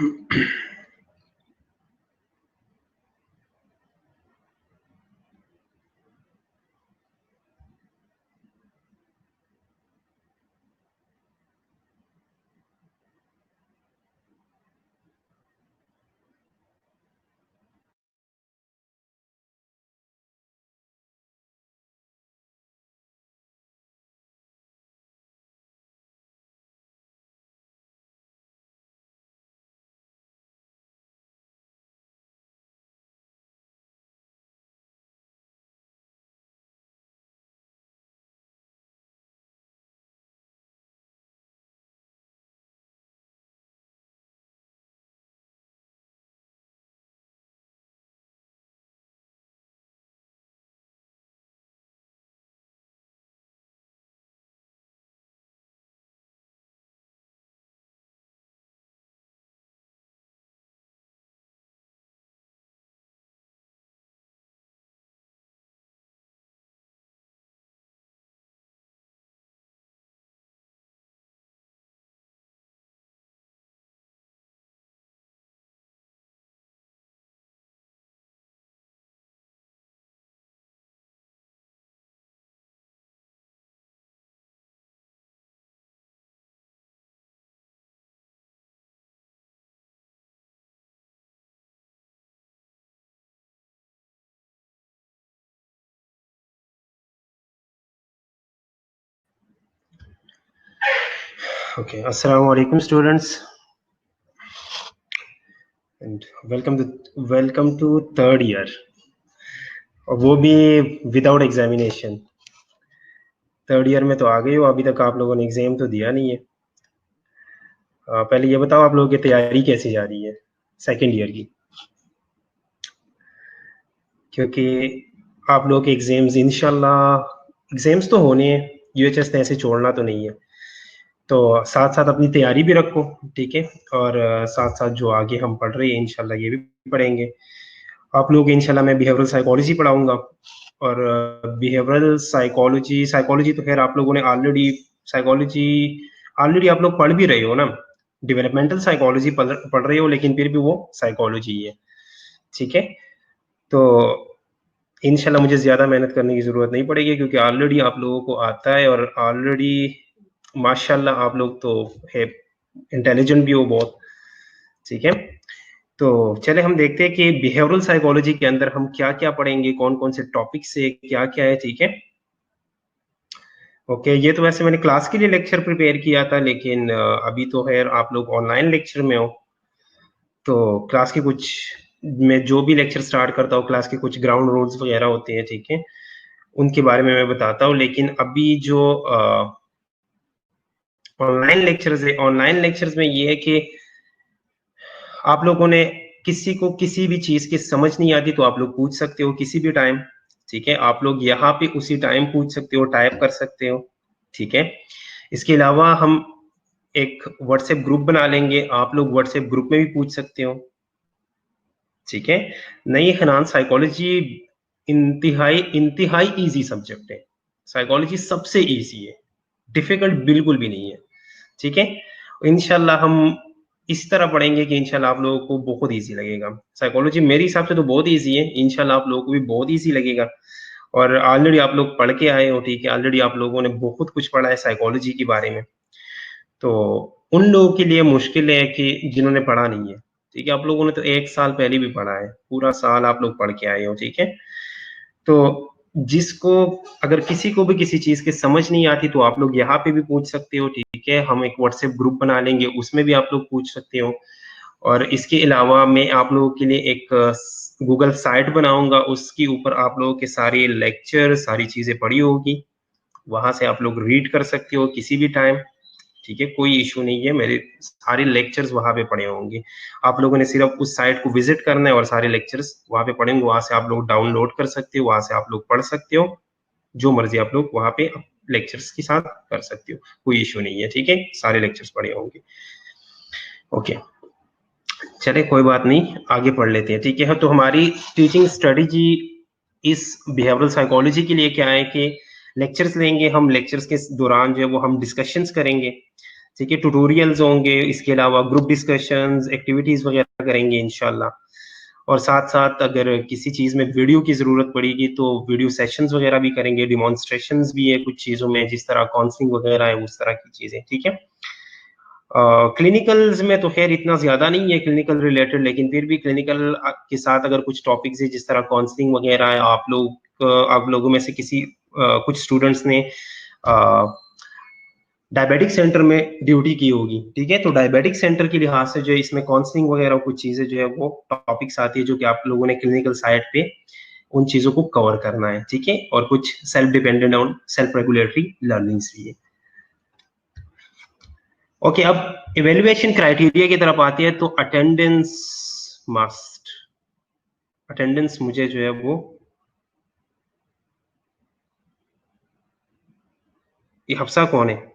Okay, assalamu alaikum students, and welcome to third year, और वो भी विदाउट एग्जामिनेशन। थर्ड ईयर में तो आ गए हो, अभी तक आप लोगों ने एग्जाम तो दिया नहीं है। पहले ये बताओ आप लोगों की तैयारी कैसी जा रही है सेकंड ईयर की, क्योंकि आप लोग के एग्जाम्स इंशाल्लाह एग्जाम्स तो होने हैं, यूएचएस ने ऐसे छोड़ना तो नहीं है, तो साथ साथ अपनी तैयारी भी रखो, ठीक है। और साथ साथ जो आगे हम पढ़ रहे हैं इंशाल्लाह ये भी पढ़ेंगे आप लोग। इंशाल्लाह मैं बिहेवियरल साइकोलॉजी पढ़ाऊंगा, और बिहेवियरल साइकोलॉजी तो खैर आप लोगों ने साइकोलॉजी ऑलरेडी आप लोग पढ़ भी रहे हो ना। डेवलपमेंटल साइकोलॉजी पढ़ रहे हो, लेकिन फिर भी वो साइकोलॉजी ही है, ठीक है। तो इंशाल्लाह मुझे ज़्यादा मेहनत करने की ज़रूरत नहीं पड़ेगी, क्योंकि ऑलरेडी आप लोगों को आता है, और ऑलरेडी माशाल्लाह आप लोग तो है इंटेलिजेंट भी हो बहुत, ठीक है। तो चले हम देखते हैं कि बिहेवियरल साइकोलॉजी के अंदर हम क्या-क्या पढ़ेंगे, कौन-कौन से टॉपिक से क्या-क्या है, ठीक है। ओके, ये तो वैसे मैंने क्लास के लिए लेक्चर प्रिपेयर किया था, लेकिन अभी तो खैर आप लोग ऑनलाइन लेक्चर में हो, तो क्लास के कुछ मैं जो भी लेक्चर स्टार्ट करता हूँ, क्लास के कुछ ग्राउंड रूल्स वगैरह होते हैं, ठीक है, उनके बारे में मैं बताता हूँ। लेकिन अभी जो ऑनलाइन लेक्चर्स में ये है कि आप लोगों ने किसी को किसी भी चीज की समझ नहीं आती तो आप लोग पूछ सकते हो किसी भी टाइम, ठीक है। आप लोग यहाँ पे उसी टाइम पूछ सकते हो, टाइप कर सकते हो, ठीक है। इसके अलावा हम एक व्हाट्सएप ग्रुप बना लेंगे, आप लोग व्हाट्सएप ग्रुप में भी पूछ सकते हो, ठीक है। नहीं हनान, साइकोलॉजी इंतहाई इंतहाई इजी सब्जेक्ट है। साइकोलॉजी सबसे इजी है, डिफिकल्ट बिल्कुल भी नहीं है, ठीक है। इंशाल्लाह हम इस तरह पढ़ेंगे कि इंशाल्लाह आप लोगों को बहुत इजी लगेगा। साइकोलॉजी मेरे हिसाब से तो बहुत इजी है, इंशाल्लाह आप लोगों को भी बहुत इजी लगेगा। और ऑलरेडी आप लोग पढ़ के आए हो, ठीक है, ऑलरेडी आप लोगों ने बहुत कुछ पढ़ा है साइकोलॉजी के बारे में। तो उन लोगों के लिए मुश्किल है कि जिन्होंने पढ़ा नहीं है, ठीक है। आप लोगों ने तो 1 साल पहले भी पढ़ा है, पूरा साल आप लोग पढ़ के आए हो, ठीक है। तो जिसको अगर किसी को भी किसी चीज़ की समझ नहीं आती तो आप लोग यहाँ पे भी पूछ सकते हो, ठीक है। हम एक व्हाट्सएप ग्रुप बना लेंगे, उसमें भी आप लोग पूछ सकते हो। और इसके अलावा मैं आप लोगों के लिए एक गूगल साइट बनाऊँगा, उसके ऊपर आप लोगों के सारे लेक्चर, सारी चीज़ें पड़ी होगी, वहाँ से आप लोग रीड कर सकते हो किसी भी टाइम, ठीक है, कोई इश्यू नहीं है। मेरे सारे लेक्चर्स वहाँ पे पड़े होंगे, आप लोगों ने सिर्फ उस साइट को विजिट करना है और सारे लेक्चर्स वहाँ पे पड़ेंगे, वहाँ से आप लोग डाउनलोड कर सकते हो, वहाँ से आप लोग पढ़ सकते हो, जो मर्जी आप लोग वहाँ पे लेक्चर्स के साथ कर सकते हो, कोई इश्यू नहीं है, ठीक है। सारे लेक्चर्स पड़े होंगे, ओके। चले कोई बात नहीं, आगे पढ़ लेते हैं, ठीक है। तो हमारी टीचिंग स्ट्रेटेजी इस बिहेवियरल साइकोलॉजी के लिए क्या है कि लेक्चर्स लेंगे हम, लेक्चर्स के दौरान जो है वो हम डिस्कशंस करेंगे, ठीक है, ट्यूटोरियल्स होंगे, इसके अलावा ग्रुप डिस्कशंस, एक्टिविटीज वगैरह करेंगे इंशाल्लाह। और साथ साथ अगर किसी चीज में वीडियो की जरूरत पड़ेगी तो वीडियो सेशंस वगैरह भी करेंगे, डिमॉन्स्ट्रेशंस भी है कुछ चीजों में, जिस तरह काउंसलिंग वगैरह है उस तरह की चीजें, ठीक है। क्लिनिकल्स में तो खैर इतना ज्यादा नहीं है क्लिनिकल रिलेटेड, लेकिन फिर भी क्लिनिकल के साथ अगर कुछ टॉपिक्स है जिस तरह काउंसलिंग वगैरह है, आप लोगों में से किसी कुछ स्टूडेंट्स ने डायबिटिक सेंटर में ड्यूटी की होगी, ठीक है, तो डायबिटिक सेंटर के लिहाज से जो है इसमें काउंसलिंग वगैरह कुछ चीजें जो है वो टॉपिक्स आती है जो कि आप लोगों ने क्लिनिकल साइड पे उन चीजों को कवर करना है, ठीक है। और कुछ self dependent on self regulatory learnings भी है। ओके, अब इवेल्युएशन क्राइटेरिया की तरफ आती है, तो अटेंडेंस मस्ट, अटेंडेंस मुझे जो है वो, ये हफ्सा कौन है?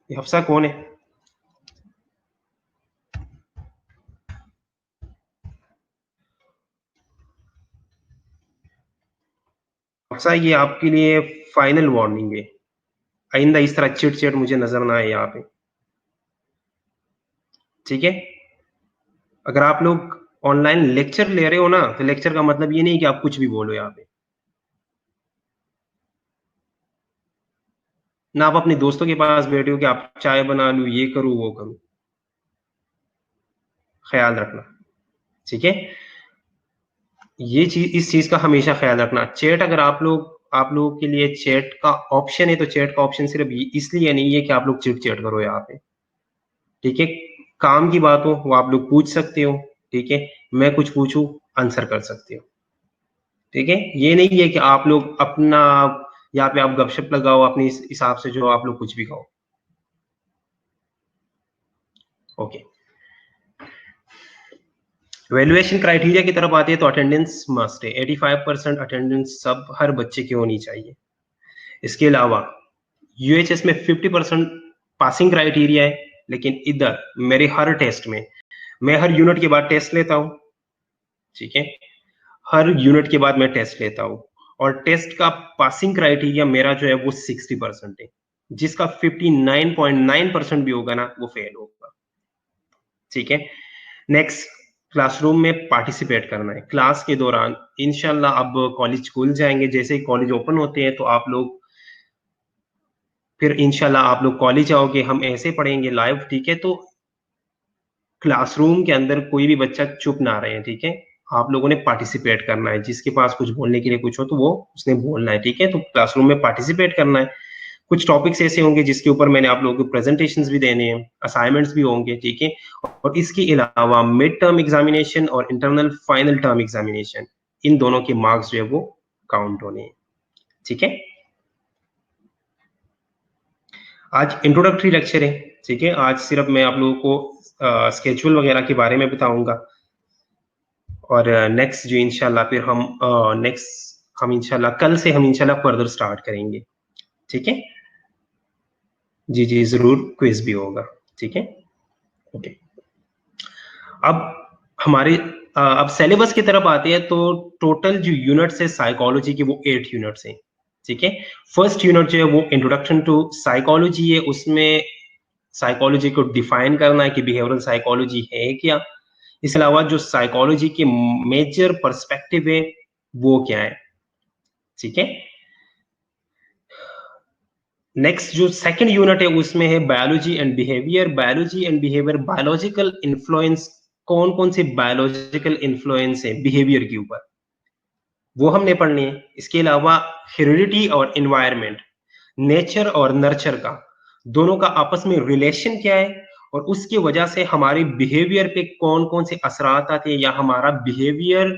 ये हफ्सा कौन है? हफ्सा, ये आपके लिए फाइनल वार्निंग है, आइंदा इस तरह चिट चिट मुझे नजर ना आए यहाँ पे, ठीक है। अगर आप लोग ऑनलाइन लेक्चर ले रहे हो ना, तो लेक्चर का मतलब ये नहीं कि आप कुछ भी बोलो यहाँ पे, ना आप अपने दोस्तों के पास बैठे हो कि आप चाय बना लूं, ये करूं वो करूं, ख्याल रखना, ठीक है। ये चीज, इस चीज का हमेशा ख्याल रखना। चैट, अगर आप लोगों के लिए चैट का ऑप्शन है, तो चैट का ऑप्शन सिर्फ इसलिए नहीं है कि आप लोग चिट चैट करो यहाँ पे, ठीक है। काम की बात हो वो आप लोग पूछ सकते हो, ठीक है, मैं कुछ पूछूं आंसर कर सकते हो, ठीक है। ये नहीं है कि आप लोग अपना यहाँ पे आप गपशप लगाओ अपने हिसाब से, जो आप लोग कुछ भी कहो, ओके। वैल्यूएशन क्राइटेरिया की तरफ आते हैं, तो अटेंडेंस मस्ट है, 85% अटेंडेंस सब हर बच्चे की होनी चाहिए। इसके अलावा यूएचएस में 50% पासिंग क्राइटेरिया है, लेकिन इधर मेरे हर टेस्ट में, मैं हर यूनिट के बाद टेस्ट लेता हूं, ठीक है, हर यूनिट के बाद मैं टेस्ट लेता हूं, और टेस्ट का पासिंग क्राइटेरिया मेरा जो है वो 60% है, जिसका 59.9% भी होगा ना वो फेल होगा, ठीक है। नेक्स्ट, क्लासरूम में पार्टिसिपेट करना है क्लास के दौरान। इंशाल्लाह अब कॉलेज खुल जाएंगे, जैसे ही कॉलेज ओपन होते हैं तो आप लोग, फिर इंशाल्लाह आप लोग कॉलेज आओगे, हम ऐसे पढ़ेंगे लाइव, ठीक है। तो क्लासरूम के अंदर कोई भी बच्चा चुप ना रहे, ठीक है, आप लोगों ने पार्टिसिपेट करना है, जिसके पास कुछ बोलने के लिए कुछ हो तो वो उसने बोलना है, ठीक है। तो क्लासरूम में पार्टिसिपेट करना है। कुछ टॉपिक्स ऐसे होंगे जिसके ऊपर मैंने आप लोगों को प्रेजेंटेशंस भी देने हैं, असाइनमेंट्स भी होंगे, ठीक है। और इसके अलावा मिड टर्म एग्जामिनेशन और इंटरनल फाइनल टर्म एग्जामिनेशन, इन दोनों के मार्क्स जो है वो काउंट होने हैं, ठीक है। आज इंट्रोडक्टरी लेक्चर है, ठीक है, आज सिर्फ मैं आप लोगों को स्केड्यूल वगैरह के बारे में बताऊंगा, और नेक्स्ट जो इंशाल्लाह फिर हम इंशाल्लाह कल से हम इंशाल्लाह फर्दर स्टार्ट करेंगे, ठीक है। जी जी, जरूर क्विज भी होगा, ठीक है, ओके। अब हमारे अब सिलेबस की तरफ आते हैं, तो टोटल जो यूनिट्स है साइकोलॉजी के वो 8 यूनिट्स हैं, ठीक है। फर्स्ट यूनिट जो है वो इंट्रोडक्शन टू साइकोलॉजी है, उसमें साइकोलॉजी को डिफाइन करना है कि बिहेवियरल साइकोलॉजी है क्या। इसके अलावा जो साइकोलॉजी के मेजर पर्सपेक्टिव है वो क्या है, ठीक है। नेक्स्ट जो सेकंड यूनिट है उसमें है biology and behaviour. Biology and behaviour, biological influence, कौन कौन से बायोलॉजिकल इन्फ्लुएंस है बिहेवियर के ऊपर, वो हमने पढ़नी है। इसके अलावा हेरिडिटी और एनवायरनमेंट, नेचर और नर्चर का, दोनों का आपस में रिलेशन क्या है, और उसकी वजह से हमारे बिहेवियर पे कौन कौन से असरात आते हैं, या हमारा बिहेवियर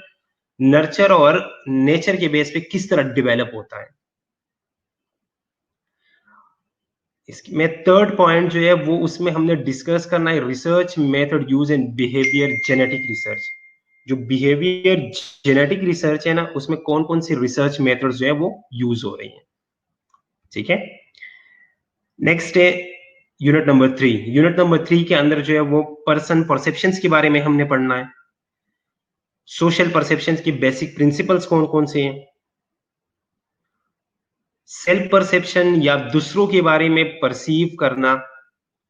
नर्चर और नेचर के बेस पे किस तरह डेवलप होता है। इसमें थर्ड पॉइंट जो है वो, उसमें हमने डिस्कस करना है research method use in behaviour genetic research. जो बिहेवियर जेनेटिक रिसर्च है ना, उसमें कौन कौन सी रिसर्च मेथड जो है वो यूज हो रही है, ठीक है। नेक्स्ट है यूनिट नंबर 3। यूनिट नंबर 3 के अंदर जो है वो पर्सन परसेप्शंस के बारे में हमने पढ़ना है। सोशल परसेप्शंस की बेसिक प्रिंसिपल्स कौन कौन से हैं, सेल्फ परसेप्शन या दूसरों के बारे में परसीव करना,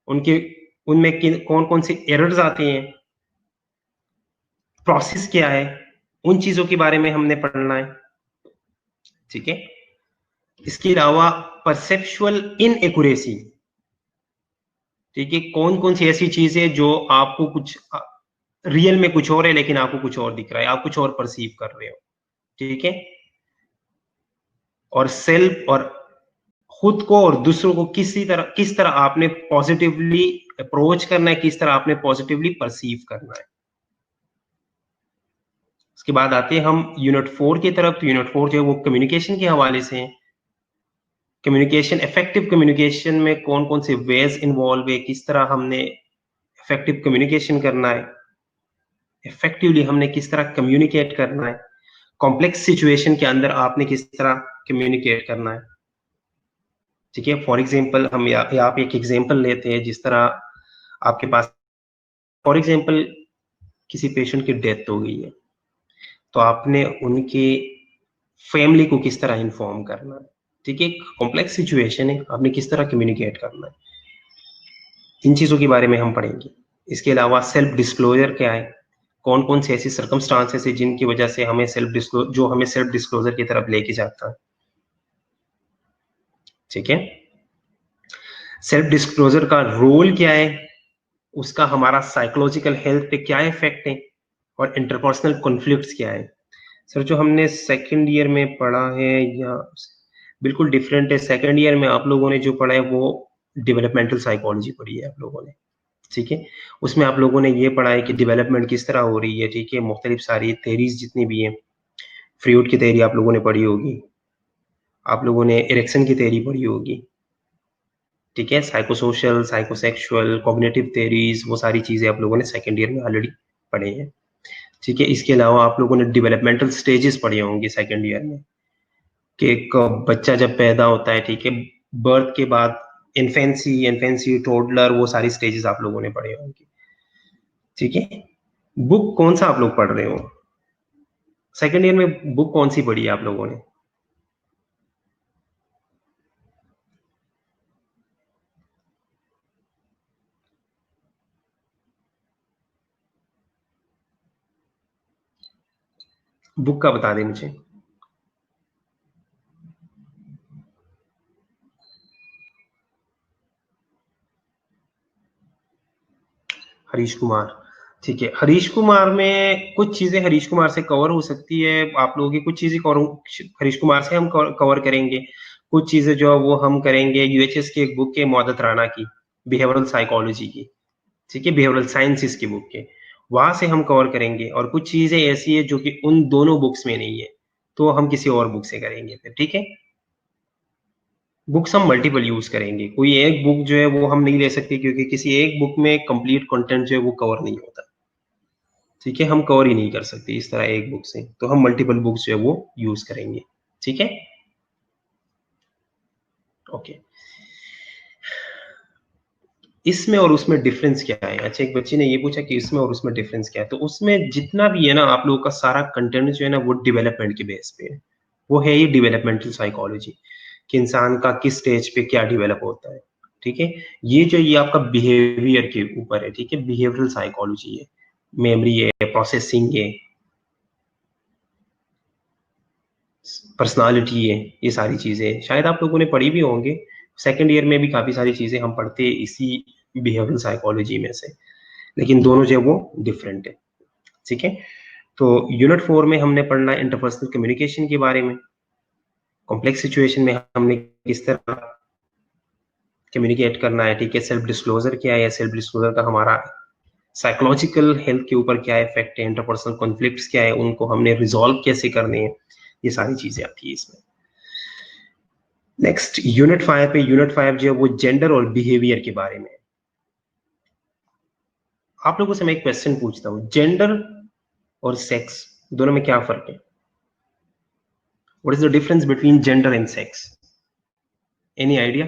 उनके उनमें कौन कौन से एरर्स आते हैं, प्रोसेस क्या है, उन चीजों के बारे में हमने पढ़ना है। ठीक है, इसके अलावा परसेप्चुअल इनएक्यूरेसी, ठीक है, कौन कौन सी ऐसी चीजें जो आपको कुछ रियल में कुछ और है लेकिन आपको कुछ और दिख रहा है, आप कुछ और परसीव कर रहे हो। ठीक है, और सेल्फ और खुद को और दूसरों को किस तरह आपने पॉजिटिवली अप्रोच करना है, किस तरह आपने पॉजिटिवली परसीव करना है। उसके बाद आते हैं हम यूनिट 4 की तरफ। तो यूनिट 4 जो है वो कम्युनिकेशन के हवाले से है। कम्युनिकेशन, इफेक्टिव कम्युनिकेशन में कौन कौन से वेज इन्वॉल्व है, किस तरह हमने इफेक्टिव कम्युनिकेशन करना है, इफेक्टिवली हमने किस तरह कम्युनिकेट करना है, कॉम्प्लेक्स सिचुएशन के अंदर आपने किस तरह कम्युनिकेट करना है। ठीक है, फॉर एग्जांपल हम यहाँ पे एक एग्जांपल लेते हैं, जिस तरह आपके पास फॉर एग्जांपल किसी पेशेंट की डेथ हो गई है, तो आपने उनकी फैमिली को किस तरह इन्फॉर्म करना है। ठीक है, एक कॉम्प्लेक्स सिचुएशन है, आपने किस तरह कम्युनिकेट करना है, इन चीजों के बारे में हम पढ़ेंगे। इसके अलावा सेल्फ डिस्क्लोजर क्या है, कौन कौन से ऐसी सर्कमस्टांसेस है जिनकी वजह से हमें सेल्फ डिस्क्लोजर की तरफ लेके जाता है। ठीक है, सेल्फ डिस्क्लोजर का रोल क्या है, उसका हमारा साइकोलॉजिकल हेल्थ पे क्या इफेक्ट है, और इंटरपर्सनल कॉन्फ्लिक्ट्स क्या है। सर जो हमने सेकंड ईयर में पढ़ा है या बिल्कुल डिफरेंट है। सेकंड ईयर में आप लोगों ने जो पढ़ा है वो डेवलपमेंटल साइकोलॉजी पढ़ी है आप लोगों ने। ठीक है, उसमें आप लोगों ने ये पढ़ा है कि डेवलपमेंट किस तरह हो रही है। ठीक है, मुख्तलिफ सारी थेरीज जितनी भी हैं, फ्रूट की थेरी आप लोगों ने पढ़ी होगी, आप लोगों ने इरेक्शन की थेरी पढ़ी होगी। ठीक है, साइकोसोशल, साइकोसेक्सुअल, कॉग्निटिव थेरीज, वो सारी चीजें आप लोगों ने सेकंड ईयर में ऑलरेडी पढ़े हैं। ठीक है, इसके अलावा आप लोगों ने डेवलपमेंटल स्टेजेस पढ़े होंगे सेकंड ईयर में, कि एक बच्चा जब पैदा होता है, ठीक है, बर्थ के बाद इन्फेंसी, टोडलर, वो सारी स्टेजेस आप लोगों ने पढ़े होंगे। ठीक है, बुक कौन सा आप लोग पढ़ रहे हो सेकंड ईयर में, बुक कौन सी पढ़ी है आप लोगों ने? बुक का बता दें मुझे। हरीश कुमार, ठीक है। हरीश कुमार में कुछ चीजें हरीश कुमार से कवर हो सकती है, आप लोगों की कुछ चीजें कवर हरीश कुमार से हम कवर करेंगे। कुछ चीजें जो है वो हम करेंगे यूएचएस की एक बुक है मौदत राणा की, बिहेवियरल साइकोलॉजी की। ठीक है, बिहेवियरल साइंसेस की बुक है, वहां से हम कवर करेंगे। और कुछ चीजें ऐसी है जो कि उन दोनों बुक्स में नहीं है, तो हम किसी और बुक से करेंगे फिर। ठीक है, बुक्स हम मल्टीपल यूज करेंगे, कोई एक बुक जो है वो हम नहीं ले सकते, क्योंकि किसी एक बुक में कंप्लीट कंटेंट जो है वो कवर नहीं होता। ठीक है, हम कवर ही नहीं कर सकते इस तरह एक बुक से, तो हम मल्टीपल बुक्स जो है वो यूज करेंगे। ठीक है, ओके। इसमें और उसमें डिफरेंस क्या है? अच्छा, एक बच्ची ने ये पूछा कि इसमें और उसमें डिफरेंस क्या है। तो उसमें जितना भी है ना, आप लोगों का सारा कंटेंट जो है ना वो डेवलपमेंट के बेस पे है। वो है ये डेवलपमेंटल साइकोलॉजी, कि इंसान का किस स्टेज पे क्या डेवलप होता है। ठीक है, ये आपका बिहेवियर के ऊपर है। ठीक है, बिहेवियरल साइकोलॉजी है, मेमोरी है, प्रोसेसिंग है, पर्सनालिटी है, ये सारी चीजें शायद आप लोगों ने पढ़ी भी होंगे। सेकंड ईयर में भी काफी सारी चीजें हम पढ़ते हैं इसी बिहेवियरल साइकोलॉजी में से, लेकिन दोनों जो है वो डिफरेंट है। ठीक है, तो यूनिट 4 में हमने पढ़ना है इंटरपर्सनल कम्युनिकेशन के बारे में। कॉम्प्लेक्स सिचुएशन में हमने किस तरह कम्युनिकेट करना है। ठीक है, सेल्फ डिस्क्लोजर क्या है, सेल्फ डिस्क्लोजर का हमारा साइकोलॉजिकल हेल्थ के ऊपर क्या इफेक्ट है, इंटरपर्सनल कॉन्फ्लिक्ट्स क्या है, उनको हमने रिजॉल्व कैसे करने हैं, ये सारी चीजें आती है इसमें। नेक्स्ट यूनिट 5 पे, यूनिट 5 जो है वो जेंडर और बिहेवियर के बारे में। आप लोगों से मैं एक क्वेश्चन पूछता हूँ, जेंडर और सेक्स दोनों में क्या फर्क है? What is the difference between gender and sex? Any idea?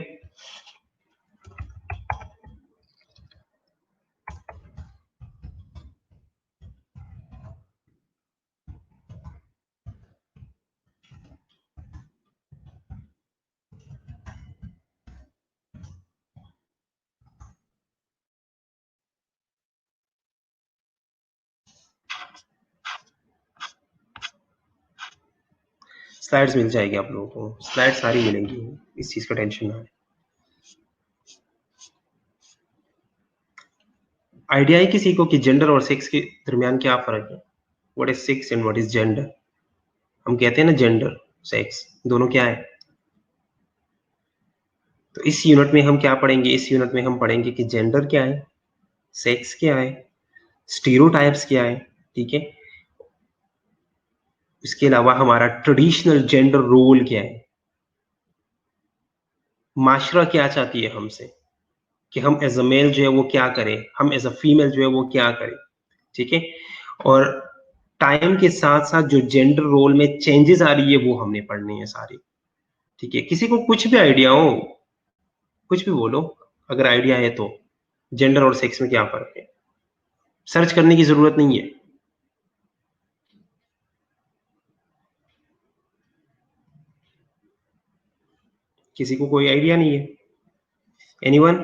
Slides मिल जाएगी आप लोगों को, स्लाइड सारी मिलेंगी, इस चीज का टेंशन ना है। आइडिया है किसी को कि जेंडर और सेक्स के दरमियान क्या फर्क है? What is sex and what is gender? हम कहते हैं ना जेंडर सेक्स दोनों क्या है। तो इस यूनिट में हम क्या पढ़ेंगे? इस यूनिट में हम पढ़ेंगे कि जेंडर क्या है, सेक्स क्या है, स्टीरियोटाइप्स क्या है, ठीक है। इसके अलावा हमारा ट्रेडिशनल जेंडर रोल क्या है, माशरा क्या चाहती है हमसे कि हम एज अ मेल जो है वो क्या करें, हम एज अ फीमेल जो है वो क्या करें, ठीक है। और टाइम के साथ साथ जो जेंडर रोल में चेंजेस आ रही है वो हमने पढ़नी है सारी, ठीक है। किसी को कुछ भी आइडिया हो, कुछ भी बोलो अगर आइडिया है तो, जेंडर और सेक्स में क्या फर्क है, सर्च करने की जरूरत नहीं है। किसी को कोई आइडिया नहीं है? Anyone?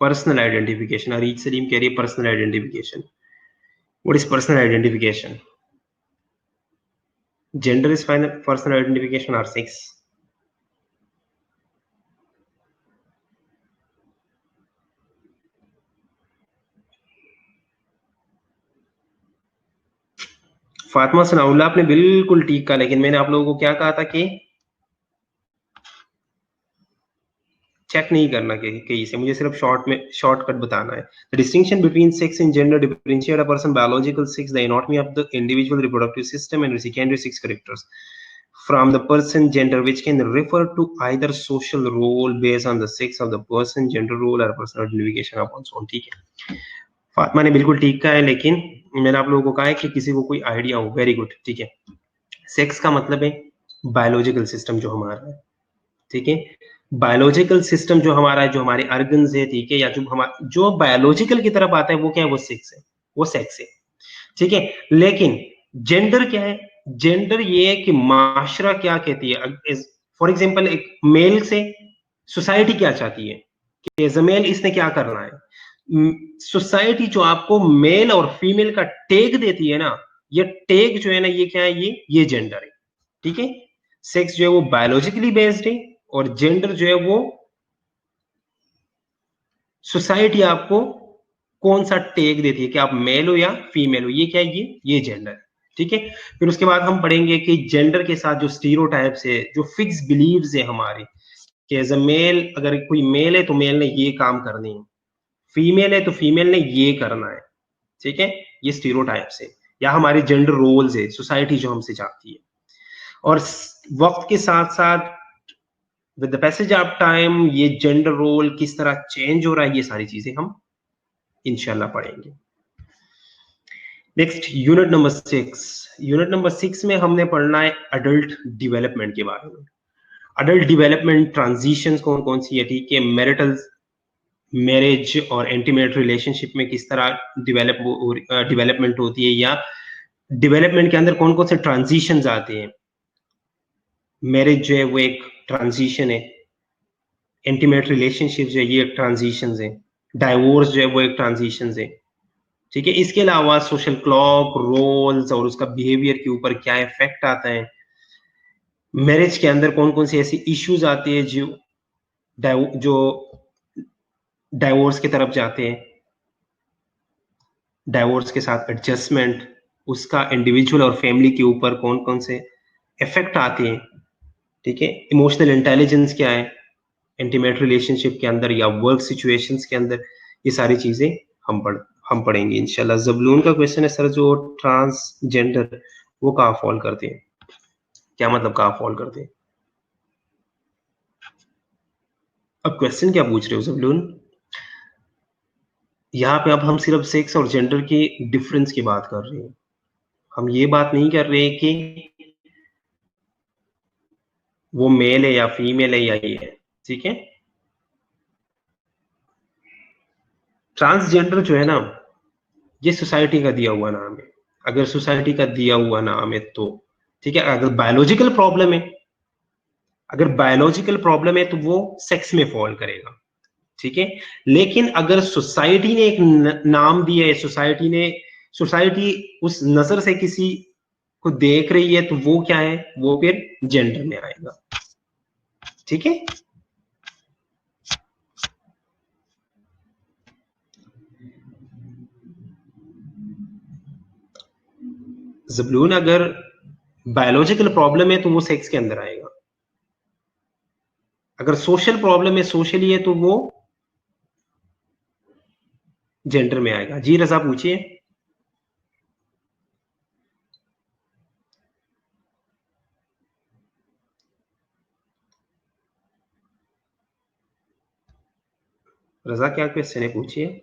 Personal identification, Areej Salim कह रही है personal identification. What is personal identification? Gender is personal identification और सेक्स? फातिमा सनाउल्लाह आपने बिल्कुल ठीक कहा, लेकिन मैंने आप लोगों को क्या कहा था कि चेक नहीं करना कहीं से, मुझे सिर्फ शॉर्ट में शॉर्टकट बताना है। The distinction between sex and gender differentiate a person biological sex, the anatomy of the individual reproductive system and secondary sex characters from the person gender, which can refer to either social role based on the sex of the person, gender role or personal identification of one's own, ठीक है। फातिमा ने बिल्कुल ठीक कहा है, लेकिन मैंने आप लोगों को कहा है कि किसी को कोई आइडिया हो, वेरी गुड, ठीक है। सेक्स का मतलब है बायोलॉजिकल सिस्टम जो हमारा है, ठीक है। बायोलॉजिकल सिस्टम जो हमारा है, जो हमारे अर्गन्स है, ठीक है, या जो हमारा जो बायोलॉजिकल की तरफ आता है वो क्या है? वो सेक्स है, वो सेक्स है, ठीक है। लेकिन जेंडर क्या है? जेंडर ये है कि माशरा क्या कहती है। फॉर एग्जाम्पल एक मेल से सोसाइटी क्या चाहती है कि एज अ मेल इसने क्या करना है। सोसाइटी जो आपको मेल और फीमेल का टेग देती है ना, ये टेग जो है ना, ये क्या है? ये जेंडर है, ठीक है। सेक्स जो है वो बायोलॉजिकली बेस्ड है, और जेंडर जो है वो सोसाइटी आपको कौन सा टेग देती है कि आप मेल हो या फीमेल हो, ये क्या है? ये जेंडर है, ठीक है। फिर उसके बाद हम पढ़ेंगे कि जेंडर के साथ जो स्टीरियोटाइप्स है, जो फिक्स बिलीव्स है हमारे, कि एज अ मेल अगर कोई मेल है तो मेल ने ये काम करने हैं, फीमेल है तो फीमेल ने ये करना है, ठीक है। ये स्टीरियोटाइप्स है, या हमारे जेंडर रोल्स है, सोसाइटी जो हमसे चाहती है। और वक्त के साथ साथ with the passage of time ये जेंडर रोल किस तरह चेंज हो रहा है, ये सारी चीजें हम इंशाल्लाह पढ़ेंगे। Next unit number 6। Unit number 6 में हमने पढ़ना है अडल्ट डेवलपमेंट के बारे में। अडल्ट डेवलपमेंट ट्रांजिशंस कौन कौन सी है, ठीक है। मैरिटल मैरिज और इंटीमेट रिलेशनशिप में किस तरह डेवलपमेंट होती है, या डेवलपमेंट के अंदर कौन कौन से ट्रांजिशंस आते हैं। मैरिज जो है वो एक ट्रांजिशन है, इंटीमेट रिलेशनशिप जो है ये एक ट्रांजिशन है, डाइवोर्स जो है वो एक ट्रांजिशन है, ठीक है। इसके अलावा सोशल क्लॉक रोल्स और उसका बिहेवियर के ऊपर क्या इफेक्ट आता है। मैरिज के अंदर कौन कौन सी ऐसी इश्यूज आती है जो डाइवोर्स की तरफ जाते हैं। डाइवोर्स के साथ एडजस्टमेंट, उसका इंडिविजुअल और फैमिली के ऊपर कौन कौन से इफेक्ट आते हैं, ठीक है। इमोशनल इंटेलिजेंस क्या है इंटीमेट रिलेशनशिप के अंदर या वर्क सिचुएशंस के अंदर, ये सारी चीजें हम पढ़ेंगे इंशाल्लाह। जबलून का क्वेश्चन है सर जो ट्रांसजेंडर वो कहाँ फॉल करते हैं? क्या मतलब कहाँ फॉल करते हैं? अब क्वेश्चन क्या पूछ रहे हो जबलून? यहाँ पे अब हम सिर्फ सेक्स और जेंडर के डिफरेंस की बात कर रहे हैं, हम ये बात नहीं कर रहे कि वो मेल है या फीमेल है या ये है, ठीक है। ट्रांसजेंडर जो है ना, ये सोसाइटी का दिया हुआ नाम है। अगर सोसाइटी का दिया हुआ नाम है तो ठीक है। अगर बायोलॉजिकल प्रॉब्लम है, अगर बायोलॉजिकल प्रॉब्लम है तो वो सेक्स में फॉल करेगा, ठीक है। लेकिन अगर सोसाइटी ने एक नाम दिया है, सोसाइटी उस नजर से किसी को देख रही है तो वो क्या है, वो फिर जेंडर में आएगा। ठीक है, ज़बलून अगर बायोलॉजिकल प्रॉब्लम है तो वो सेक्स के अंदर आएगा, अगर सोशल प्रॉब्लम है, सोशली है, तो वो जेंडर में आएगा। जी रजा पूछिए। रजा क्या क्वेश्चन है, पूछिए।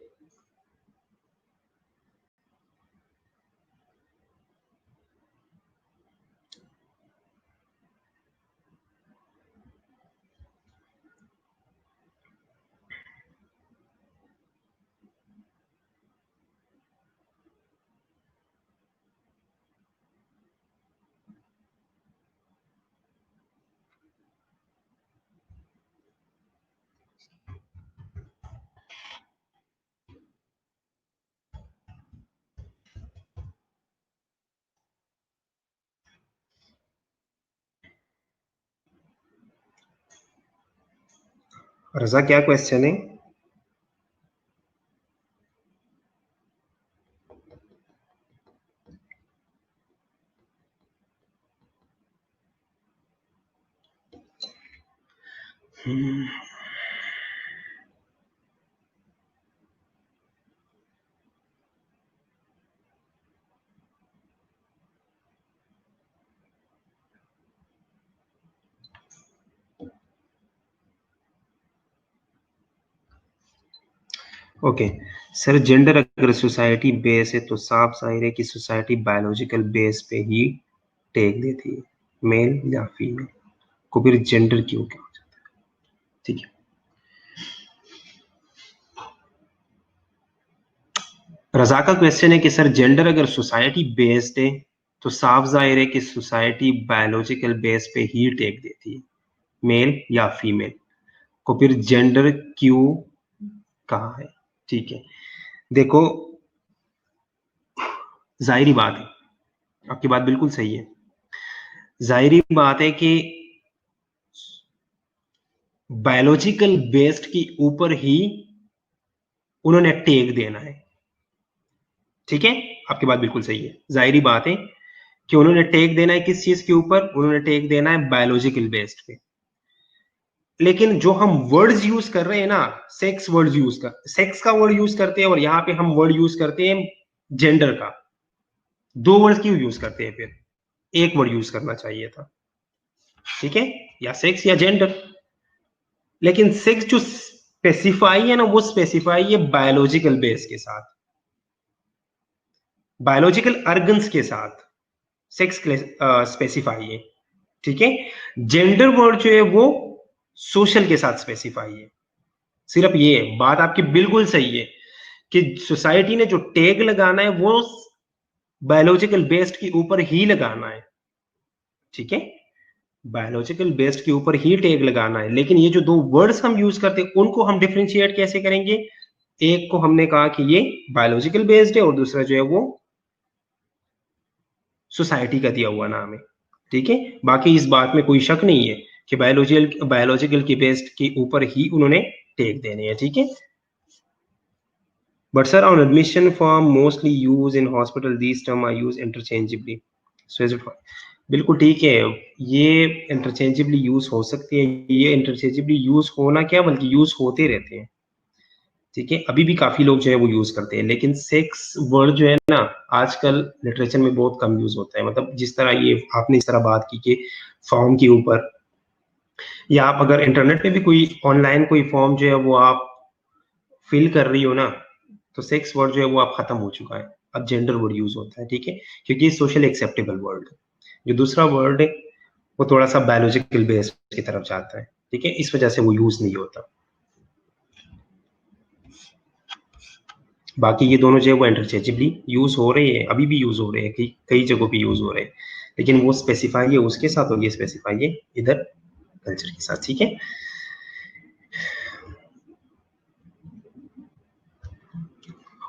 रजा क्या क्वेश्चन है? ओके सर, जेंडर अगर सोसाइटी बेस है तो साफ जाहिर है कि सोसाइटी बायोलॉजिकल बेस पे ही टेक देती है, मेल या फीमेल को फिर जेंडर क्यों कहा जाता है? ठीक है, रजा का क्वेश्चन है कि सर जेंडर अगर सोसाइटी बेस्ड है तो साफ जाहिर है कि सोसाइटी बायोलॉजिकल बेस पे ही टेक देती है, मेल या फीमेल को फिर जेंडर क्यों कहा है। ठीक है, देखो जाहिर बात है, आपकी बात बिल्कुल सही है, जाहिर बात है कि बायोलॉजिकल बेस्ड के ऊपर ही उन्होंने टेक देना है। ठीक है, आपकी बात बिल्कुल सही है, जाहिर बात है कि उन्होंने टेक देना है किस चीज के ऊपर, उन्होंने टेक देना है बायोलॉजिकल बेस्ड पे। लेकिन जो हम वर्ड्स यूज कर रहे हैं ना, सेक्स का वर्ड यूज करते हैं और यहाँ पे हम वर्ड यूज करते हैं जेंडर का। दो वर्ड क्यों यूज करते हैं फिर, एक वर्ड यूज करना चाहिए था। ठीक है, या सेक्स या जेंडर। लेकिन सेक्स जो स्पेसिफाई है ना, वो स्पेसिफाई है बायोलॉजिकल बेस के साथ, बायोलॉजिकल अर्गन्स के साथ सेक्स स्पेसिफाई है। ठीक है, जेंडर वर्ड जो है वो सोशल के साथ स्पेसिफाई है। सिर्फ ये बात आपकी बिल्कुल सही है कि सोसाइटी ने जो टैग लगाना है वो बायोलॉजिकल बेस्ड के ऊपर ही लगाना है। ठीक है, बायोलॉजिकल बेस्ड के ऊपर ही टैग लगाना है, लेकिन ये जो दो वर्ड्स हम यूज करते हैं उनको हम डिफरेंशिएट कैसे करेंगे? एक को हमने कहा कि ये बायोलॉजिकल बेस्ड है और दूसरा जो है वो सोसाइटी का दिया हुआ नाम है। ठीक है, बाकी इस बात में कोई शक नहीं है कि बायोलॉजिकल की बेस्ड के ऊपर ही उन्होंने टेक देने हैं। ठीक है, but sir on admission form mostly used in hospital these term are used interchangeably, so is it fine? बिल्कुल ठीक है, ये इंटरचेंजेबली यूज हो सकती है, ये इंटरचेंजेबली यूज होना क्या बल्कि यूज होते रहते हैं। ठीक है, अभी भी काफी लोग जो है वो यूज करते हैं, लेकिन सेक्स वर्ड जो है ना आजकल लिटरेचर में बहुत कम यूज होता है। मतलब जिस तरह ये आपने इस तरह बात की कि फॉर्म के ऊपर, या आप अगर इंटरनेट पे भी कोई ऑनलाइन कोई फॉर्म जो है वो आप फिल कर रही हो ना, तो सेक्स वर्ड जो है वो आप खत्म हो चुका है, अब जेंडर वर्ड यूज होता है। ठीक है, क्योंकि ये सोशल एक्सेप्टेबल वर्ड है। जो दूसरा वर्ड है वो थोड़ा सा बायोलॉजिकल बेस की तरफ जाता है। ठीक है, इस वजह से वो यूज नहीं होता। बाकी ये दोनों जो है वो इंटरचेंजेबली यूज हो रहे हैं, अभी भी यूज हो रहे हैं, कई जगहों पे यूज हो रहे हैं, लेकिन वो स्पेसिफाई है उसके साथ और ये स्पेसिफाई है इधर कल्चर के साथ। ठीक है,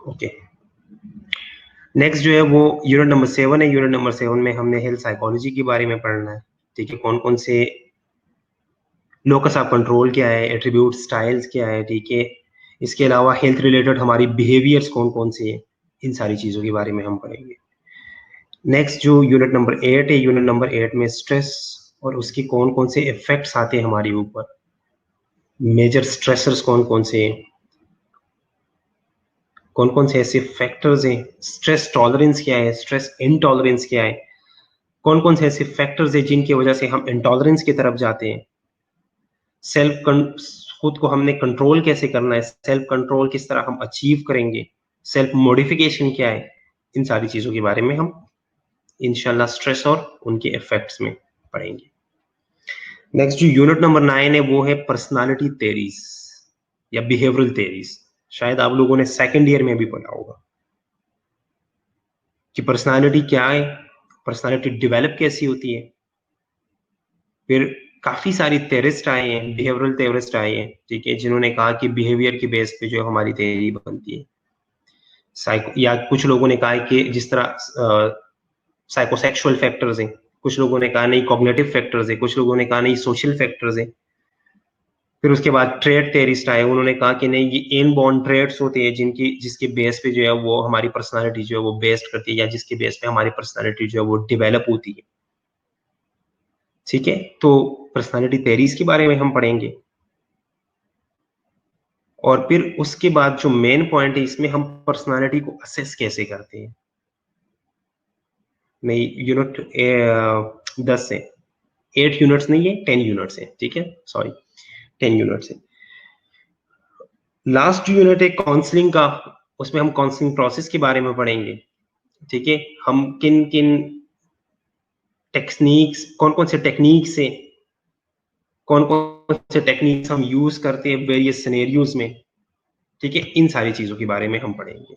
ओके। नेक्स्ट जो है वो यूनिट नंबर 7 है। यूनिट नंबर 7 में हमने हेल्थ साइकोलॉजी के बारे में पढ़ना है, ठीक है। कौन कौन से लोकस ऑफ कंट्रोल क्या है, एट्रीब्यूट स्टाइल्स क्या है, ठीक है। इसके अलावा हेल्थ रिलेटेड हमारी बिहेवियर्स कौन कौन से हैं, इन सारी चीज़ों के बारे में हम पढ़ेंगे। नेक्स्ट जो यूनिट नंबर 8 है, यूनिट नंबर 8 में स्ट्रेस और उसके कौन कौन से इफेक्ट्स आते हैं हमारे ऊपर, मेजर स्ट्रेसर्स कौन कौन से हैं, कौन कौन से ऐसे फैक्टर्स हैं, स्ट्रेस टॉलरेंस क्या है, स्ट्रेस इनटॉलरेंस क्या है, कौन कौन से ऐसे फैक्टर्स हैं जिनकी वजह से हम इंटॉलरेंस की तरफ जाते हैं, सेल्फ खुद को हमने कंट्रोल कैसे करना है, सेल्फ कंट्रोल किस तरह हम अचीव करेंगे, सेल्फ मॉडिफिकेशन क्या है, इन सारी चीजों के बारे में हम इंशाल्लाह स्ट्रेस और उनके इफेक्ट्स में पढ़ेंगे। नेक्स्ट जो यूनिट नंबर 9 है वो है पर्सनालिटी थ्योरीज या बिहेवियरल थ्योरीज। शायद आप लोगों ने सेकंड ईयर में भी पढ़ा होगा कि पर्सनालिटी क्या है, पर्सनालिटी डेवलप कैसी होती है। फिर काफी सारी थेरिस्ट आए हैं, बिहेवियरल थेरिस्ट आए हैं, ठीक है, जिन्होंने कहा कि बिहेवियर की बेस पे जो हमारी थ्योरी बनती है। साइको या कुछ लोगों ने कहा है कि जिस तरह साइकोसेक्सुअल फैक्टर्स हैं, कुछ लोगों ने कहा नहीं कॉग्निटिव फैक्टर्स है, कुछ लोगों ने कहा नहीं सोशल फैक्टर्स है। फिर उसके बाद ट्रेड थेरिस्ट आए, उन्होंने कहा कि नहीं ये इनबॉर्न ट्रेड्स होते हैं जिनकी जिसके बेस पे जो है वो हमारी पर्सनालिटी जो है वो बेस्ड करती है, या जिसके बेस पे हमारी पर्सनालिटी जो है वो डेवलप होती है, ठीक है। तो पर्सनालिटी थेरीज के बारे में हम पढ़ेंगे। और फिर उसके बाद जो मेन पॉइंट है इसमें हम पर्सनालिटी को असेस कैसे करते हैं। नहीं यूनिट 10 से 8 यूनिट्स नहीं है 10 यूनिट्स है, ठीक है, सॉरी 10 यूनिट्स है। लास्ट यूनिट है काउंसलिंग का, उसमें हम काउंसलिंग प्रोसेस के बारे में पढ़ेंगे, ठीक है। हम किन किन टेक्निक्स, कौन कौन से टेक्निक से, कौन कौन से टेक्निक्स हम यूज करते हैं वेरियस सिनेरियोज में, ठीक है, इन सारी चीजों के बारे में हम पढ़ेंगे,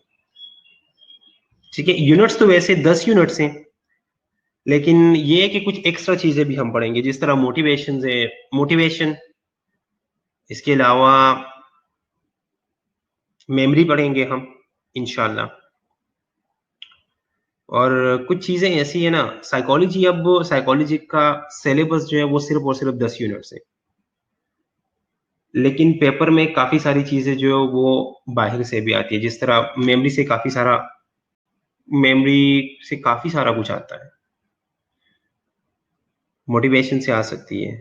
ठीक है। यूनिट्स तो वैसे 10 यूनिट्स हैं, लेकिन ये है कि कुछ एक्स्ट्रा चीजें भी हम पढ़ेंगे, जिस तरह मोटिवेशन है, मोटिवेशन, इसके अलावा मेमोरी पढ़ेंगे हम इंशाल्लाह। और कुछ चीजें ऐसी है ना, साइकोलॉजी, अब साइकोलॉजी का सिलेबस जो है वो सिर्फ और सिर्फ 10 यूनिट्स है, लेकिन पेपर में काफी सारी चीजें जो है वो बाहर से भी आती है, जिस तरह मेमोरी से काफी सारा कुछ आता है, मोटिवेशन से आ सकती है,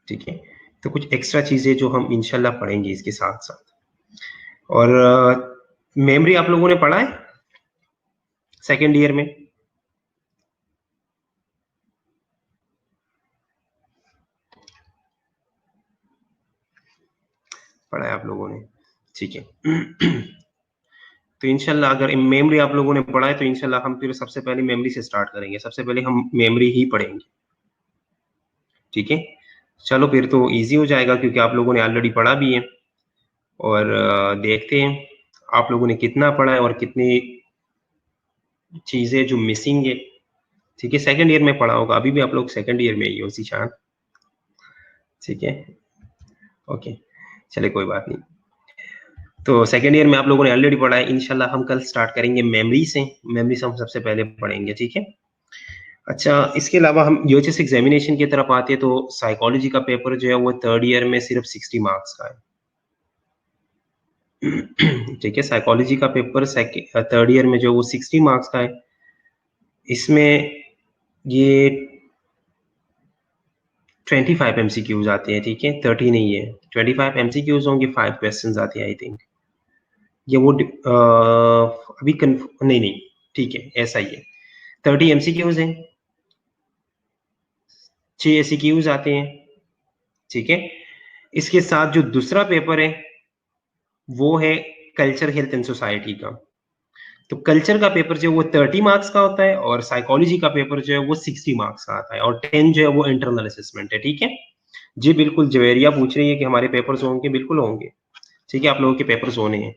ठीक है। तो कुछ एक्स्ट्रा चीजें जो हम इंशाल्लाह पढ़ेंगे इसके साथ साथ। और मेमोरी आप लोगों ने पढ़ा है सेकेंड ईयर में? पढ़ा है आप लोगों ने, ठीक है। तो इंशाल्लाह अगर मेमोरी आप लोगों ने पढ़ा है तो इंशाल्लाह हम फिर सबसे पहले मेमोरी से स्टार्ट करेंगे, सबसे पहले हम मेमोरी ही पढ़ेंगे, ठीक है। चलो फिर तो इजी हो जाएगा क्योंकि आप लोगों ने ऑलरेडी पढ़ा भी है। और देखते हैं आप लोगों ने कितना पढ़ा है और कितनी चीजें जो मिसिंग है, ठीक है। सेकंड ईयर में पढ़ा होगा, अभी भी आप लोग सेकंड ईयर में ही हो ज़ीशान, ठीक है, ओके, चलिए कोई बात नहीं। तो सेकंड ईयर में आप लोगों ने ऑलरेडी पढ़ा है, इंशाल्लाह हम कल स्टार्ट करेंगे मेमोरी से। मेमोरी से हम सबसे पहले पढ़ेंगे, ठीक है। अच्छा, इसके अलावा हम यूएचएस एग्जामिनेशन की तरफ आते हैं तो साइकोलॉजी का पेपर जो है वो थर्ड ईयर में सिर्फ 60 मार्क्स का है। ठीक है, साइकोलॉजी का पेपर थर्ड ईयर में जो वो 60 मार्क्स का है। इसमें ये 25 एमसीक्यूज आते हैं, ठीक है, 30 नहीं है, 25 एमसीक्यूज होंगे, 5 क्वेश्चंस आते हैं आई थिंक। ये वो अभी नहीं नहीं, ठीक है, ऐसा ही है, 30 एमसीक्यूज हैं, 6 एससीक्यूज आते हैं, ठीक है। इसके साथ जो दूसरा पेपर है वो है कल्चर हेल्थ एंड सोसाइटी का। तो कल्चर का पेपर जो है वो 30 मार्क्स का होता है और साइकोलॉजी का पेपर जो है वो 60 मार्क्स का आता है, और 10 जो है वो इंटरनल असेसमेंट है, ठीक है। जी बिल्कुल, जवेरिया पूछ रही है कि हमारे पेपर्स होंगे, बिल्कुल होंगे, ठीक है, आप लोगों के पेपर्स होने हैं।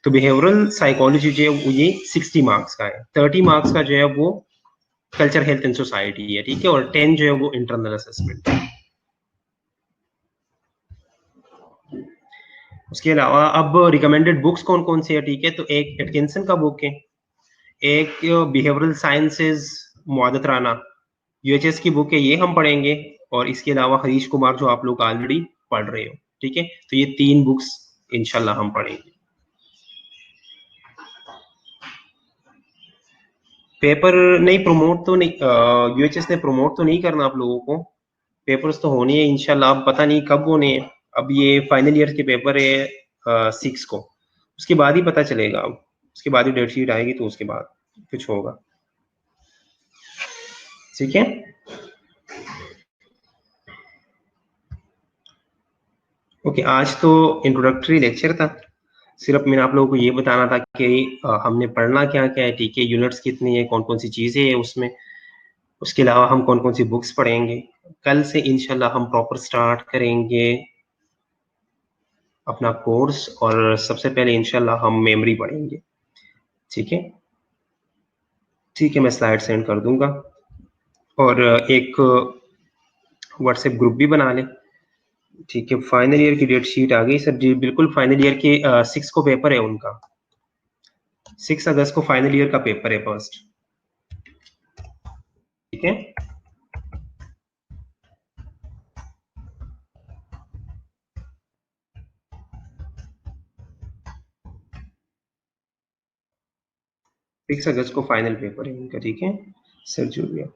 तो बिहेवियरल साइकोलॉजी जो है वो ये 60 मार्क्स का है, 30 मार्क्स का जो है वो कल्चर हेल्थ एंड सोसाइटी है, ठीक है, और 10 जो है वो इंटरनल असेसमेंट है। उसके अलावा अब रिकमेंडेड बुक्स कौन कौन सी है, ठीक है, तो एक एटकिंसन का बुक है, एक बिहेवियरल साइंसेज मुआदत राना यूएचएस की बुक है, ये हम पढ़ेंगे, और इसके अलावा हरीश कुमार जो आप लोग ऑलरेडी पढ़ रहे हो, ठीक है, तो ये 3 बुक्स इंशाल्लाह हम पढ़ेंगे। पेपर नहीं प्रमोट तो नहीं, यूएचएस ने प्रमोट तो नहीं करना आप लोगों को, पेपर्स तो होने हैं इंशाल्लाह, अब पता नहीं कब होने हैं। अब ये फाइनल ईयर के पेपर है 6 को, उसके बाद ही पता चलेगा, अब उसके बाद ही डेट शीट आएगी, तो उसके बाद कुछ होगा, ठीक है। ओके, आज तो इंट्रोडक्टरी लेक्चर था, सिर्फ मैंने आप लोगों को ये बताना था कि हमने पढ़ना क्या क्या है, ठीक है, यूनिट्स कितनी है, कौन कौन सी चीजें हैं उसमें, उसके अलावा हम कौन कौन सी बुक्स पढ़ेंगे। कल से इंशाल्लाह हम प्रॉपर स्टार्ट करेंगे अपना कोर्स, और सबसे पहले इंशाल्लाह हम मेमोरी पढ़ेंगे, ठीक है। ठीक है, मैं स्लाइड सेंड कर दूंगा, और एक व्हाट्सएप ग्रुप भी बना लें, ठीक है। फाइनल ईयर की डेट शीट आ गई सर जी, बिल्कुल फाइनल ईयर के 6 को पेपर है उनका, 6 अगस्त को फाइनल ईयर का पेपर है फर्स्ट, ठीक है। 6 अगस्त को फाइनल पेपर है उनका, ठीक है सर। जो भी आप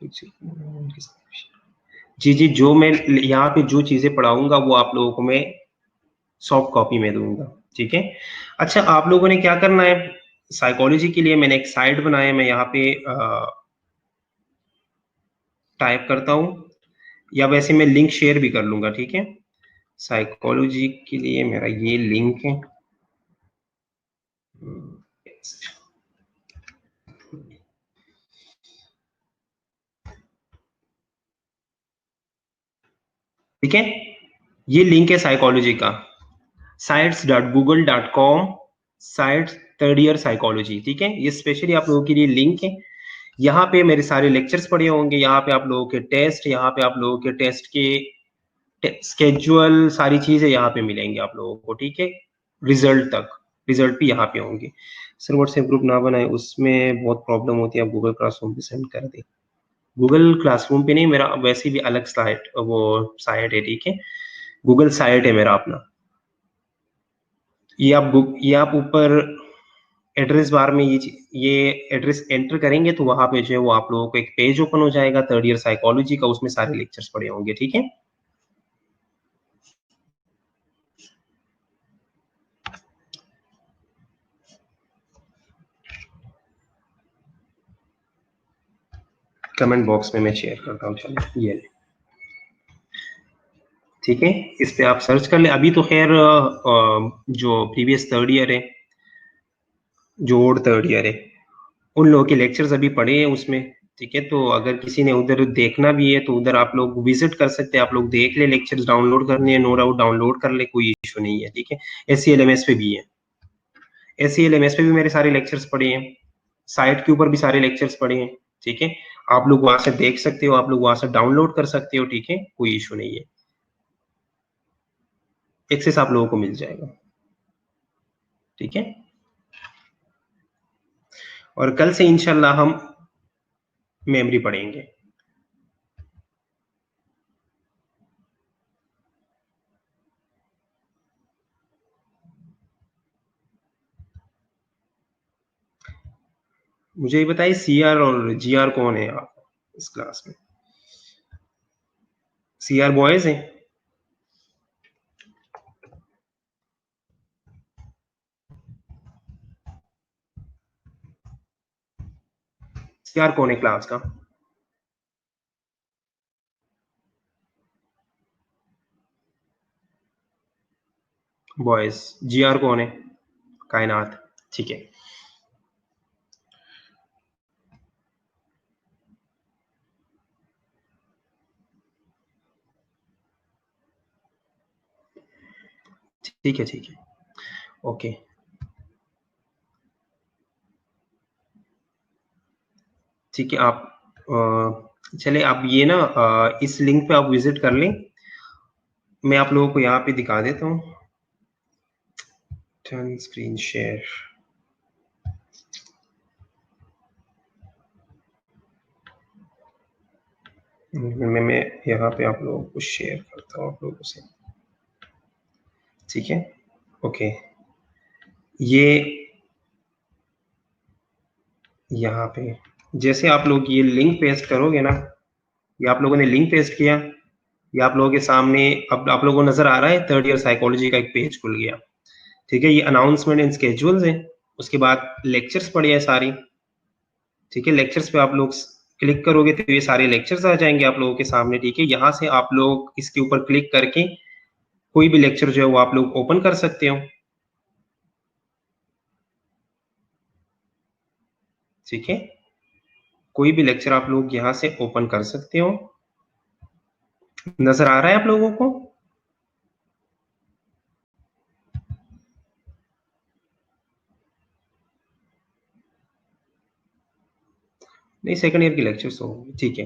जी जी, जो मैं यहाँ पे जो चीजें पढ़ाऊंगा वो आप लोगों को मैं सॉफ्ट कॉपी में दूंगा, ठीक है। अच्छा, आप लोगों ने क्या करना है, साइकोलॉजी के लिए मैंने एक साइट बनाया, मैं यहाँ पे टाइप करता हूँ, या वैसे मैं लिंक शेयर भी कर लूंगा, ठीक है। साइकोलॉजी के लिए मेरा ये लिंक है, ठीक है, ये लिंक है साइकोलॉजी का, sites.google.com sites third year psychology, ठीक है, ये स्पेशली आप लोगों के लिए लिंक है। यहाँ पे मेरे सारे लेक्चर्स पड़े होंगे, यहाँ पे आप लोगों के टेस्ट, यहाँ पे आप लोगों के टेस्ट के स्केजुअल, सारी चीजें यहाँ पे मिलेंगी आप लोगों को, ठीक है, रिजल्ट तक, रिजल्ट भी यहाँ पे होंगे। सर व्हाट्सएप ग्रुप ना बनाए, उसमें बहुत प्रॉब्लम होती है, आप गूगल क्लासरूम पे सेंड कर दें। गूगल क्लासरूम पे नहीं, मेरा वैसे भी अलग साइट, वो साइट है, ठीक है, गूगल साइट है मेरा अपना। ये आप ऊपर एड्रेस बार में ये एड्रेस एंटर करेंगे, तो वहां पे जो है वो आप लोगों को एक पेज ओपन हो जाएगा थर्ड ईयर साइकोलॉजी का, उसमें सारे लेक्चर्स पड़े होंगे, ठीक है। कमेंट बॉक्स में मैं शेयर करता हूँ, चलो ये ले, ठीक है, इस पे आप सर्च कर ले। अभी तो खैर जो प्रीवियस थर्ड ईयर है, जो ओल्ड थर्ड ईयर है, उन लोगों के लेक्चर्स अभी पढ़े हैं उसमें, ठीक है। तो अगर किसी ने उधर देखना भी है तो उधर आप लोग विजिट कर सकते हैं, आप लोग देख ले, लेक्चर्स डाउनलोड करने हैं, नो डाउट डाउनलोड कर ले, कोई इशू नहीं है, ठीक है। SCLMS पे भी है, SCLMS पे भी मेरे सारे लेक्चर्स पढ़े हैं, साइट के ऊपर भी सारे लेक्चर्स पढ़े हैं, ठीक है। आप लोग वहां से देख सकते हो, आप लोग वहां से डाउनलोड कर सकते हो, ठीक है, कोई इशू नहीं है, एक्सेस आप लोगों को मिल जाएगा, ठीक है। और कल से इंशाल्लाह हम मेमोरी पढ़ेंगे। मुझे ये बताइए, CR और GR कौन है आप इस क्लास में? CR बॉयज हैं? CR कौन है क्लास का? बॉयज। GR कौन है? कायनात, ठीक है। ठीक है, ठीक है, ओके, ठीक है। आप चले, आप ये ना इस लिंक पे आप विजिट कर लें, मैं आप लोगों को यहाँ पे दिखा देता हूँ, टर्न स्क्रीन शेयर। मैं यहाँ पे आप लोगों को शेयर करता हूँ आप लोगों से, ठीक है। ओके, ये यहाँ पे जैसे आप लोग ये लिंक पेस्ट करोगे ना, ये आप लोगों ने लिंक पेस्ट किया, ये आप लोगों के सामने अब आप लोगों को नजर आ रहा है 3rd ईयर साइकोलॉजी का एक पेज खुल गया, ठीक है। ये अनाउंसमेंट एंड स्केड्यूल्स है, उसके बाद लेक्चर्स पढ़े हैं सारी, ठीक है। लेक्चर्स पे आप लोग क्लिक करोगे तो ये सारे लेक्चर्स आ जाएंगे आप लोगों के सामने, ठीक है। यहाँ से आप लोग इसके ऊपर क्लिक करके कोई भी लेक्चर जो है वो आप लोग ओपन कर सकते हो, ठीक है। कोई भी लेक्चर आप लोग यहाँ से ओपन कर सकते हो। नजर आ रहा है आप लोगों को? नहीं, 2nd ईयर की लेक्चर्स होंगे, ठीक है।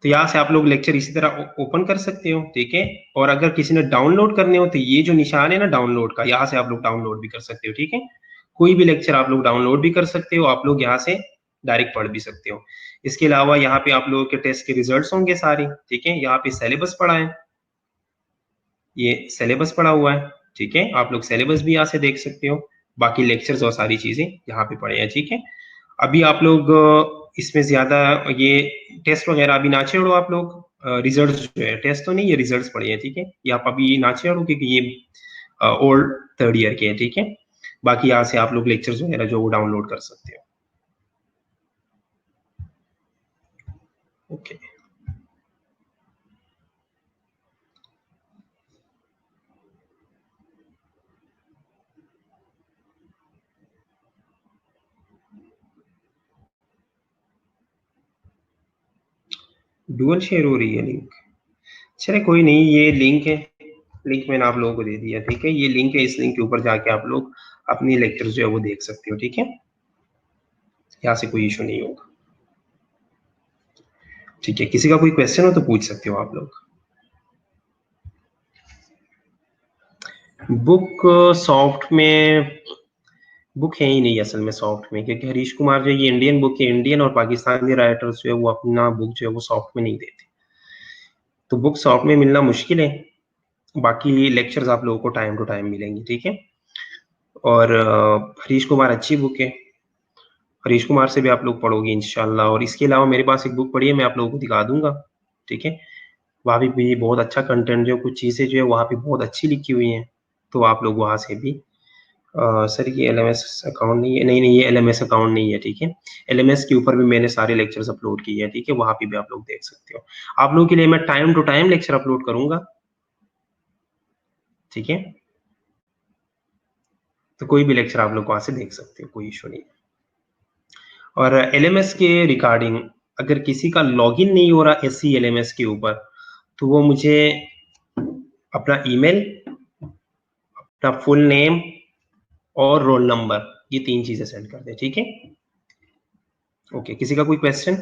तो यहाँ से आप लोग लेक्चर इसी तरह ओपन कर सकते हो, ठीक है। और अगर किसी ने डाउनलोड करने हो तो ये जो निशान है ना डाउनलोड का, यहाँ से आप लोग डाउनलोड भी कर सकते हो, ठीक है। कोई भी लेक्चर आप लोग डाउनलोड भी कर सकते हो, आप लोग यहाँ से डायरेक्ट पढ़ भी सकते हो। इसके अलावा यहाँ पे आप लोगों के टेस्ट के रिजल्ट्स होंगे सारे, ठीक है। यहाँ पे सिलेबस पढ़ा है, ये सिलेबस पढ़ा हुआ है, ठीक है। आप लोग सिलेबस भी यहाँ से देख सकते हो, बाकी लेक्चर्स और सारी चीजें यहाँ पे पढ़े हैं, ठीक है। अभी आप लोग इसमें ज्यादा ये टेस्ट वगैरह अभी ना छेड़ो आप लोग, रिजल्ट्स जो है, टेस्ट तो नहीं, ये रिजल्ट्स पढ़े हैं, ठीक है। ये आप अभी ना छेड़ो क्योंकि ये ओल्ड 3rd ईयर के हैं, ठीक है। बाकी यहाँ से आप लोग लेक्चर्स वगैरह जो वो डाउनलोड कर सकते हो, ओके। डुअल शेयर हो रही है लिंक, चले कोई नहीं, ये लिंक है, लिंक मैंने आप लोगों को दे दिया, ठीक है। ये लिंक है, इस लिंक के ऊपर जाके आप लोग अपनी लेक्चर जो है वो देख सकते हो, ठीक है। यहाँ से कोई इशू नहीं होगा, ठीक है। किसी का कोई क्वेश्चन हो तो पूछ सकते हो आप लोग। बुक सॉफ्ट में बुक है ही नहीं असल में सॉफ्ट में, क्योंकि हरीश कुमार जो ये इंडियन बुक है, इंडियन और पाकिस्तानी राइटर्स जो है वो अपना बुक जो है वो सॉफ्ट में नहीं देते, तो बुक सॉफ्ट में मिलना मुश्किल है। बाकी लेक्चर्स आप लोगों को टाइम टू टाइम मिलेंगे, ठीक है। और हरीश कुमार अच्छी बुक है, हरीश कुमार से भी आप लोग पढ़ोगे इंशाल्लाह। और इसके अलावा मेरे पास एक बुक पढ़ी है, मैं आप लोगों को दिखा दूंगा, ठीक है। वहाँ भी बहुत अच्छा कंटेंट, जो कुछ चीज़ें जो है वहाँ पे बहुत अच्छी लिखी हुई हैं, तो आप लोग वहाँ से भी सर ये एलएमएस अकाउंट नहीं है, नहीं नहीं ये एलएमएस अकाउंट नहीं है, ठीक है। एलएमएस के ऊपर भी मैंने सारे लेक्चर्स अपलोड किए हैं, ठीक है। वहाँ पे भी आप लोग देख सकते हो। आप लोगों के लिए मैं time to time lecture upload करूंगा, ठीक है। तो कोई भी लेक्चर आप लोग वहाँ से देख सकते हो, कोई इशू नहीं है। और एलएमएस के रिगार्डिंग अगर किसी का लॉगिन नहीं हो रहा एससी एलएमएस के ऊपर, तो वो मुझे अपना ईमेल, अपना फुल नेम और रोल नंबर, ये 3 चीजें सेंड कर दे, ठीक है। ओके, किसी का कोई क्वेश्चन?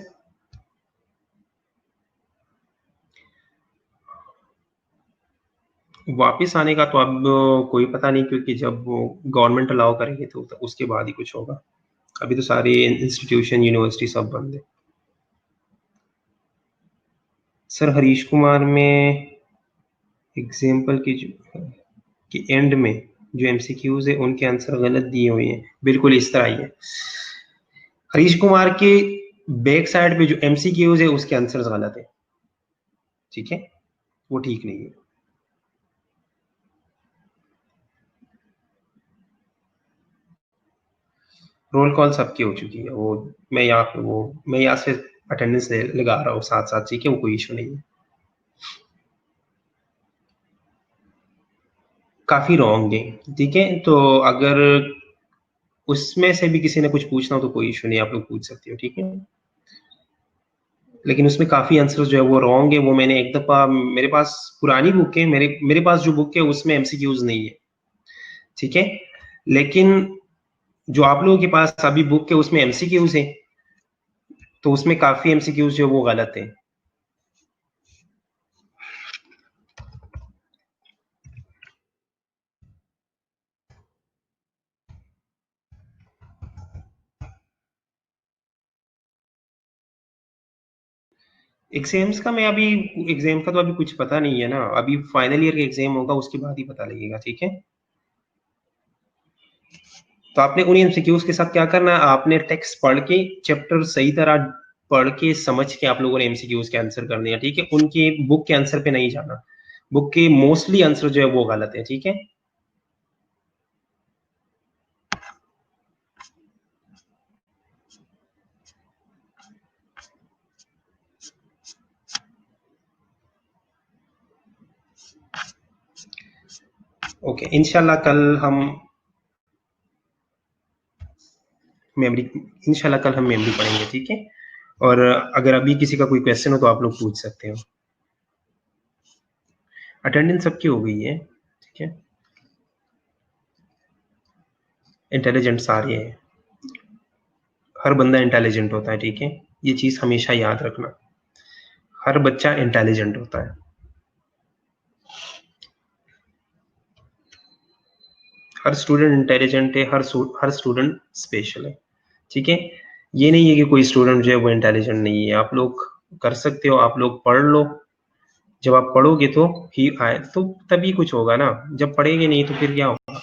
वापिस आने का तो अब कोई पता नहीं, क्योंकि जब वो गवर्नमेंट अलाउ करेगी तो उसके बाद ही कुछ होगा। अभी तो सारे इंस्टीट्यूशन यूनिवर्सिटी सब बंद है। सर हरीश कुमार में एग्जाम्पल की कि एंड में जो एमसीक्यूज है उनके आंसर गलत दिए हुए हैं, बिल्कुल इस तरह ही है। हरीश कुमार के बैक साइड पे जो एमसीक्यूज है उसके आंसर्स गलत है, ठीक है। वो ठीक नहीं है। रोल कॉल सबकी हो चुकी है, वो मैं यहाँ से अटेंडेंस लगा रहा हूँ साथ साथ, ठीक है। वो कोई इशू नहीं है। काफी रॉन्ग है, ठीक है। तो अगर उसमें से भी किसी ने कुछ पूछना हो तो कोई इशू नहीं, आप लोग पूछ सकते हो, ठीक है। लेकिन उसमें काफी आंसर्स जो है वो रॉन्ग है। वो मैंने एक दफा, मेरे पास पुरानी बुक है, मेरे पास जो बुक है उसमें एमसीक्यूज नहीं है, ठीक है। लेकिन जो आप लोगों के पास अभी बुक है उसमें एमसीक्यूज है, तो उसमें काफी एमसीक्यूज जो है वो गलत है। एग्जाम्स का मैं अभी एग्जाम का तो अभी कुछ पता नहीं है ना, अभी फाइनल ईयर का एग्जाम होगा उसके बाद ही पता लगेगा, ठीक है। तो आपने उन एमसीक्यूज के साथ क्या करना है, आपने टेक्स्ट पढ़ के चैप्टर सही तरह पढ़ के समझ के आप लोगों ने एमसीक्यूज के आंसर करने हैं, ठीक है। उनके बुक के आंसर पे नहीं जाना, बुक के मोस्टली आंसर जो है वो गलत है, ठीक है। ओके, इंशाल्लाह कल हम मेमोरी इंशाल्लाह कल हम मेमोरी पढ़ेंगे, ठीक है। और अगर अभी किसी का कोई क्वेश्चन हो तो आप लोग पूछ सकते हो। अटेंडेंस सबकी हो गई है, ठीक है। इंटेलिजेंट सारे हैं, हर बंदा इंटेलिजेंट होता है, ठीक है। ये चीज हमेशा याद रखना, हर बच्चा इंटेलिजेंट होता है, हर स्टूडेंट इंटेलिजेंट है, हर स्टूडेंट स्पेशल है, ठीक है। ये नहीं है कि कोई स्टूडेंट जो है वो इंटेलिजेंट नहीं है। आप लोग कर सकते हो, आप लोग पढ़ लो, जब आप पढ़ोगे तो ही आए तो तभी कुछ होगा ना, जब पढ़ेंगे नहीं तो फिर क्या होगा।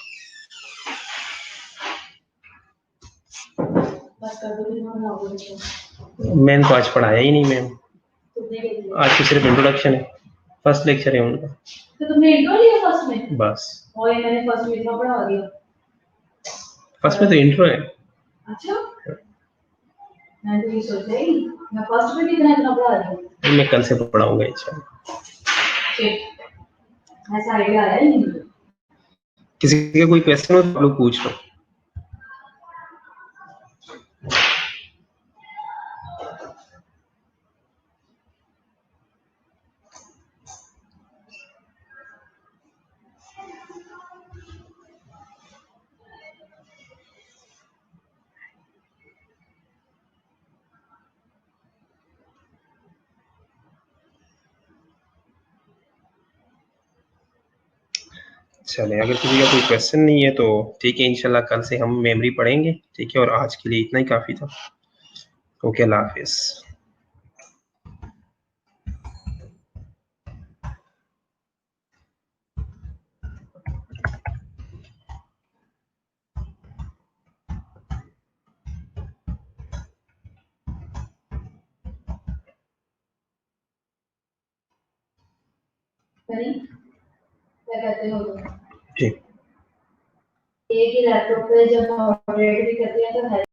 मैंने तो आज पढ़ाया ही नहीं मैम, आज तो सिर्फ इंट्रोडक्शन है, फर्स्ट लेक्चर है उनका। तो तुमने इंट्रो लिया फर्स्ट में? बस। और ये मैंने फर्स्ट में इतना पढ़ा दिया। फर्स्ट में तो इंट्रो है। अच्छा, मैं तो ये सोच रही मैं फर्स्ट में भी इतना इतना पढ़ा दिया। मैं कल से पढ़ाऊंगा इंशाल्लाह। ऐसा आइडिया आया ही नहीं। किसी का कोई क्वेश्चन हो तो लोग पूछ लो। चले, अगर किसी का कोई क्वेश्चन नहीं है तो ठीक है, इंशाल्लाह कल से हम मेमोरी पढ़ेंगे, ठीक है। और आज के लिए इतना ही काफी था। ओके, अल्लाह हाफिज। क्या कहते हो जी, एक ही लैपटॉप पे जब ऑपरेट भी करते हैं तो